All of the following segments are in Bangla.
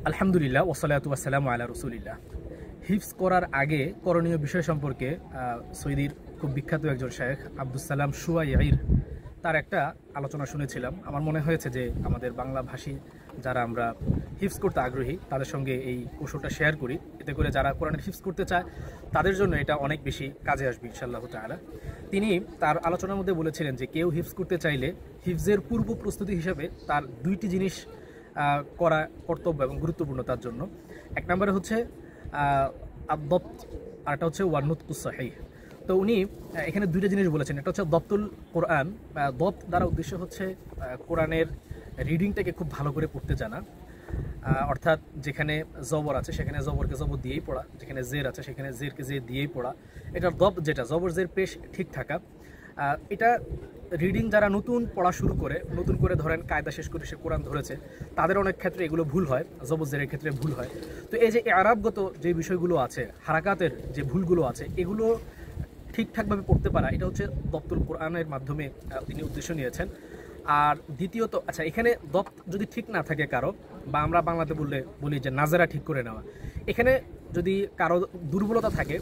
আলহামদুলিল্লাহ ওয়াসসালাতু ওয়াসসালামু আলা রাসূলিল্লাহ। হিফজ করার আগে করণীয় বিষয় সম্পর্কে সৌদির খুব বিখ্যাত একজন শায়েখ আব্দুস সালাম শুয়াইর তার একটা আলোচনা শুনেছিলাম। আমার মনে হয়েছে যে আমাদের বাংলা ভাষী যারা আমরা হিফজ করতে আগ্রহী তাদের সঙ্গে এই কৌশলটা শেয়ার করি, এতে করে যারা কোরআনের হিফজ করতে চায় তাদের জন্য এটা অনেক বেশি কাজে আসবে ইনশাআল্লাহ তাআলা। তিনি তার আলোচনার মধ্যে বলেছিলেন যে কেউ হিফজ করতে চাইলে হিফজের পূর্ব প্রস্তুতি হিসাবে তার দুইটি জিনিস করা কর্তব্য এবং গুরুত্বপূর্ণ তার জন্য। এক নম্বরে হচ্ছে আদ-দব্ত, আর একটা হচ্ছে ওয়ান-নুতকুস সাহিহ। তো উনি এখানে দুইটা জিনিস বলেছেন, একটা হচ্ছে দপ্তুল কোরআন। দপ্ত দ্বারা উদ্দেশ্য হচ্ছে কোরআনের রিডিংটাকে খুব ভালো করে পড়তে জানা, অর্থাৎ যেখানে জবর আছে সেখানে জবরকে জবর দিয়েই পড়া, যেখানে জের আছে সেখানে জেরকে জের দিয়েই পড়া। এটার দব্ত যেটা জবর জের পেশ ঠিক থাকা, এটা রিডিং যারা নতুন পড়া শুরু করে, নতুন করে ধরেন কায়দা শেষ করে সে কোরআন ধরেছে, তাদের অনেক ক্ষেত্রে এগুলো ভুল হয়, জবরজেরের ক্ষেত্রে ভুল হয়। তো এই যে আরাবগত যে বিষয়গুলো আছে, হারাকাতের যে ভুলগুলো আছে, এগুলো ঠিকঠাকভাবে পড়তে পারা, এটা হচ্ছে দপ্তুল কোরআনের মাধ্যমে তিনি উদ্দেশ্য নিয়েছেন। আর দ্বিতীয়ত, আচ্ছা এখানে দপ্ত যদি ঠিক না থাকে কারো, বা আমরা বাংলাতে বলি যে নাজারা ঠিক করে নেওয়া, এখানে যদি কারো দুর্বলতা থাকে,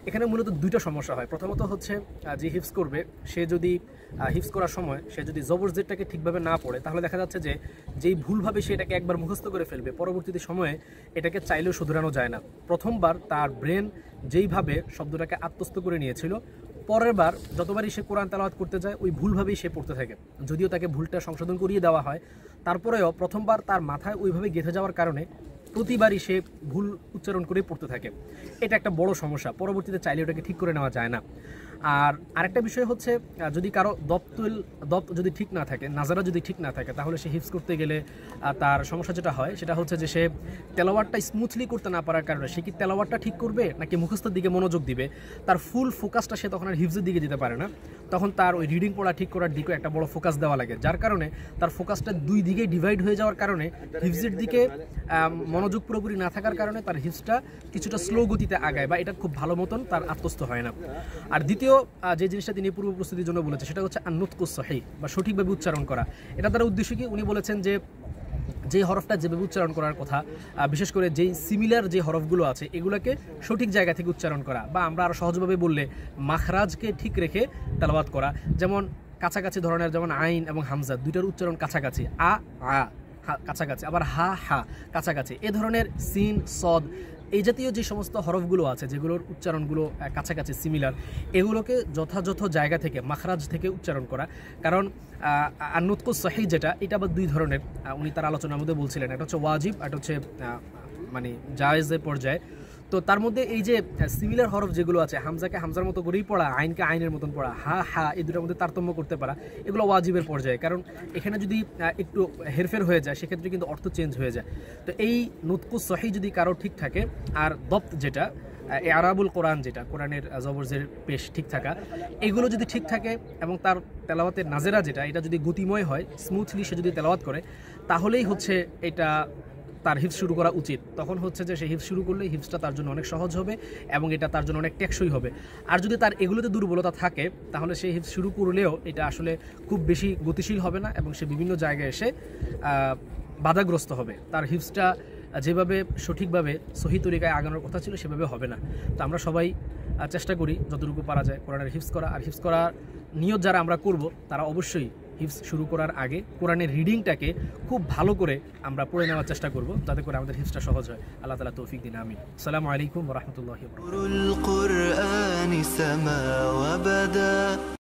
এখানে মূলত দুইটা সমস্যা হয়। প্রথমত হচ্ছে যে হিফজ করবে সে যদি হিফজ করার সময় সে যদি জবরজেরটাকে ঠিকভাবে না পড়ে, তাহলে দেখা যাচ্ছে যে যেই ভুলভাবে সে এটাকে একবার মুখস্থ করে ফেলবে, পরবর্তীতে সময়ে এটাকে চাইলেও শুধরানো যায় না। প্রথমবার তার ব্রেন যেইভাবে শব্দটাকে আত্মস্থ করে নিয়েছিল, পরের বার যতবারই সে কোরআন তেলাওয়াত করতে যায় ওই ভুলভাবেই সে পড়তে থাকে। যদিও তাকে ভুলটা সংশোধন করিয়ে দেওয়া হয়, তারপরেও প্রথমবার তার মাথায় ওইভাবে গেঁথে যাওয়ার কারণে প্রতিবারই সে ভুল উচ্চারণ করে পড়তে থাকে। এটা একটা বড় সমস্যা, পরবর্তীতে চাইলে ওটাকে ঠিক করে নেওয়া যায় না। আর আরেকটা বিষয় হচ্ছে, যদি কারো দপ্ত যদি ঠিক না থাকে, নাজারা যদি ঠিক না থাকে, তাহলে সে হিফজ করতে গেলে তার সমস্যা যেটা হয় সেটা হচ্ছে যে সে তেলাওয়াতটা স্মুথলি করতে না পারার কারণে সে কি তেলাওয়াতটা ঠিক করবে নাকি মুখস্থের দিকে মনোযোগ দিবে, তার ফুল ফোকাসটা সে তখন আর হিফজের দিকে দিতে পারে না। তখন তার ওই রিডিং পড়া ঠিক করার দিকেও একটা বড় ফোকাস দেওয়া লাগে, যার কারণে তার ফোকাসটা দুই দিকে ডিভাইড হয়ে যাওয়ার কারণে হিফজের দিকে মনোযোগ পুরোপুরি না থাকার কারণে তার হিফজটা কিছুটা স্লো গতিতে আগায়, বা এটা খুব ভালো মতন তার আত্মস্থ হয় না। আর দ্বিতীয় যে জিনিসটা তিনি পূর্ব প্রস্তুতির জন্য বলেছে সেটা হচ্ছে আন-নুতকুস সহিহ, বা সঠিকভাবে উচ্চারণ করা। এটা দ্বারা উদ্দেশ্য কি, উনি বলেছেন যে হরফটা যেভাবে উচ্চারণ করার কথা, বিশেষ করে যেই সিমিলার যে হরফগুলো আছে এগুলোকে সঠিক জায়গা থেকে উচ্চারণ করা, বা আমরা আরও সহজভাবে বললে মাখরাজকে ঠিক রেখে তেলাওয়াত করা। যেমন কাছাকাছি ধরনের, যেমন আইন এবং হামজা দুইটার উচ্চারণ কাছাকাছি, আ আ কাছাকাছি, আবার হা হা কাছাকাছি। এ ধরনের সিন সদ এই জাতীয় যে সমস্ত হরফগুলো আছে যেগুলোর উচ্চারণগুলো কাছাকাছি সিমিলার, এগুলোকে যথাযথ জায়গা থেকে মাখরাজ থেকে উচ্চারণ করা। কারণ আন-নুতকুস সহিহ যেটা, এটা আবার দুই ধরনের, উনি তার আলোচনার মধ্যে বলছিলেন। এটা হচ্ছে ওয়াজিব, এটা হচ্ছে মানে জায়েজের পর্যায়ে। তো তার মধ্যে এই যে সিমিলার হরফ যেগুলো আছে, হামজাকে হামজার মতো করেই পড়া, আইনকে আইনের মতন পড়া, হা হা এই দুটোর মধ্যে তারতম্য করতে পারা, এগুলো ওয়াজিবের পর্যায়ে। কারণ এখানে যদি একটু হেরফের হয়ে যায় সেক্ষেত্রে কিন্তু অর্থ চেঞ্জ হয়ে যায়। তো এই নুতকুস সহিহ যদি কারো ঠিক থাকে, আর দপ্ত যেটা আরাবুল কোরআন, যেটা কোরআনের জবরজের পেশ ঠিক থাকা, এগুলো যদি ঠিক থাকে এবং তার তেলাওয়াতের নাজেরা যেটা, এটা যদি গতিময় হয়, স্মুথলি সে যদি তেলাওয়াত করে, তাহলেই হচ্ছে এটা তার হিফজ শুরু করা উচিত। তখন হচ্ছে যে সে হিফজ শুরু করলে হিফজটা তার জন্য অনেক সহজ হবে এবং এটা তার জন্য অনেক টেকসই হবে। আর যদি তার এগুলোতে দুর্বলতা থাকে, তাহলে সে হিফজ শুরু করলেও এটা আসলে খুব বেশি গতিশীল হবে না এবং সে বিভিন্ন জায়গায় এসে বাধাগ্রস্ত হবে। তার হিফজটা যেভাবে সঠিকভাবে সহি তরিকায় আগানোর কথা ছিল সেভাবে হবে না। তো আমরা সবাই চেষ্টা করি যতটুকু পারা যায় কোরআনের হিফজ করা। আর হিফজ করার নিয়ত যারা আমরা করব, তারা অবশ্যই হিফজ শুরু করার আগে কোরআনের রিডিংটাকে খুব ভালো করে আমরা পড়ে নেওয়ার চেষ্টা করব, যাতে করে আমাদের হিফজটা সহজ হয়। আল্লাহ তাআলা তৌফিক দিন, আমিন। আসসালামু আলাইকুম ওয়া রাহমাতুল্লাহি ওয়া বারাকাতুহু।